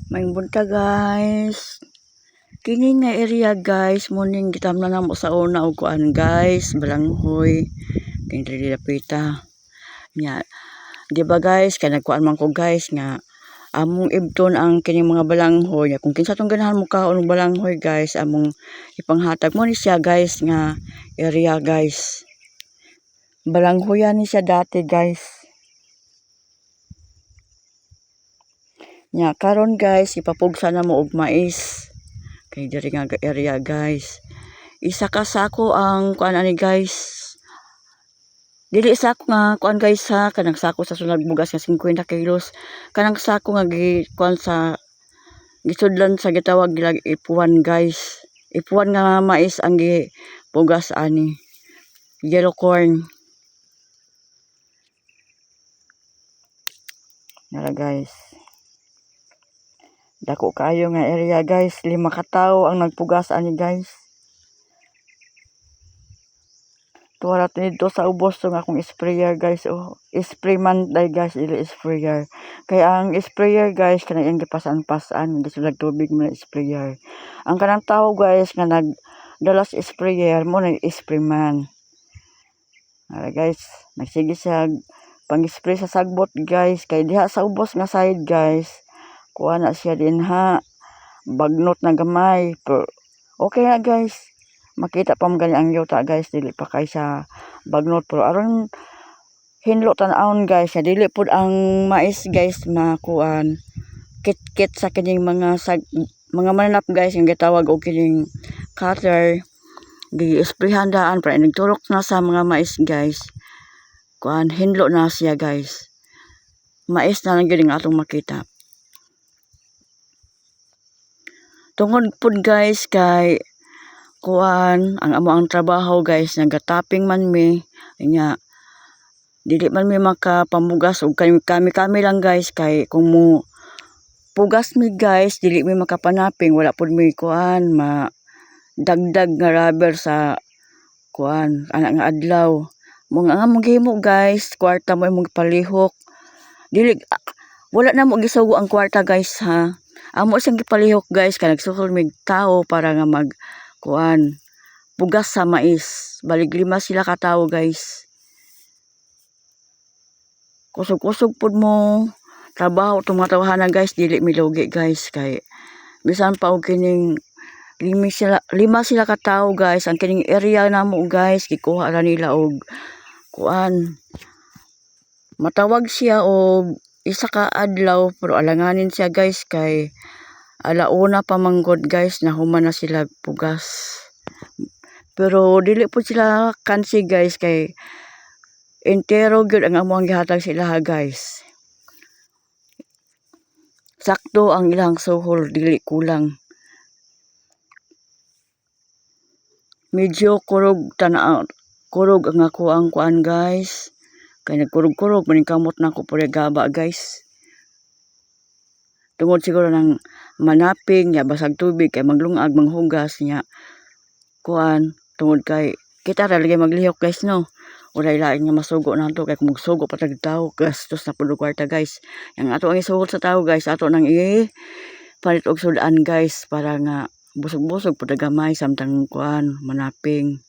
Maayong buntag guys. Kini nga area guys, morning gitamnan namo sa una og kuan guys, balanghoy. Kini diri dapita. Nya, di ba guys, kay nagkuan man ko guys nga among ibton ang kining mga balanghoy. Kung kinsa tong ganahan mo kaon og balanghoy guys, among ipanghatag mo ni siya guys nga area guys. Balanghoyan ni siya dati guys. Nya karon guys, ipapugsa na mo og mais. Kay diri nga area guys. Isa ka sako ang kuan ani guys. Dili sako nga kuan guys ha, kanang sako sa sunag bugas nga 50 kilos. Kanang sako nga kuan sa gisudlan sa gitawag gilag ipuan guys. Ipuan nga mais ang gipugas ani. Yellow corn. Nara guys. Dako kayo nga area guys, 5 ka tawo ang nagpugas ani guys. Tuwara dito sa ubos to nga akong sprayer guys. Oh, spray man dai guys, dili sprayer. Kaya ang sprayer guys kanang iyang gipasan-pasan, gisulag tubig mo na sprayer. Ang kanang tawo guys nga nagdala sa sprayer mo na spray man. Ara guys, nagsige siya pang-spray sa sagbot guys, kay diha sa ubos nga side guys. Kuha na siya din ha. Bagnot na gamay. Pero okay na guys. Makita pa mo gani ang yuta guys, dili pa kay sa bagnot, pero aron hinlo tan-awon guys, ya dili pud ang mais guys makuan kit-kit sa kining mga mananap guys, yung gitawag og kining cutter, gi-sprayhan daan para nagturok na sa mga mais guys. Kuan hinlo na siya guys. Mais na lang gyud ang atong makita. Tungod pud guys kay kuan ang amo ang trabaho guys, nagataping man mi nya dili man mi makapamugas og kami lang guys, kay kung mo pugas mi guys dili mi makapanaping, wala pud mi kuan dagdag nga rubber sa kuan ana nga adlaw. Mga nga gihimo guys, kwarta mo imong palihok, dili wala na mo gisugo ang kwarta guys ha. Amo siyang gipalihok guys, kay nagsuhol mig tao para nga mag kuan pugas sa mais. Balig 5 sila ka tawo guys. Kusog-kusog pud mo trabaho tong mga tawahanan guys, dili milugi guys, kay bisan pa og kining 5 sila ka tawo guys. Ang kining area namo guys, gikuha ra nila og kuan, matawag siya og isa ka adlaw, pero alanganin siya guys kay alauna pa manggod guys, nahuman na sila pugas. Pero dili po sila kansi guys, kay entero gyud ang among gihatag sa ilaha guys. Sakto ang ilang suhol, dili kulang. Medyo kurog ang ako ang kuan guys. Kay nagkurog-kurog maning kamot na ko pure gaba guys. Tungod siguro ng manaping ya basag tubig, kay maglungag manghugas niya kuan, tungod kay kita ra lagi maglihok guys no. Wala lain nga masugo nato, kay kung magsugo pa tag tawo gastos na pud kwarta guys. Yang ato ang isuhol sa tawo guys, ato nang palit og sudan guys, para nga busog-busog pud gamay samtang kuan manaping.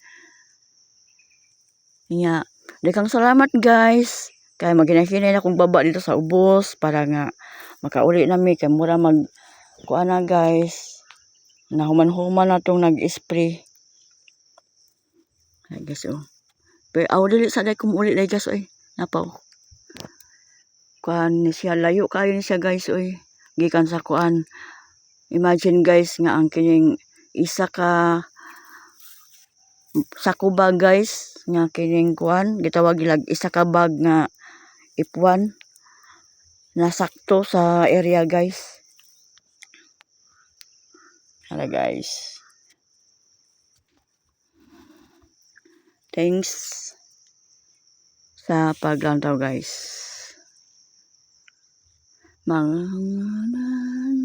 Nya daghang salamat guys, kay maghinay-hinay na akong baba dito sa ubos para nga makauli nami, kay mura mag kuan na guys, nahuman-human na tong nag-spray. Ay guys oh. Pero dili sa day kumuli day guys oy. Napaw. Kuan ni siya, layo kayo ni siya guys oy. Gikan sa kuan. Imagine guys nga ang kining isa ka sakuba guys nga kining kuan gitawag ilag isa ka bag nga ipuan, nasakto sa area guys. Hala guys. Thanks sa paglantaw guys. Mangalan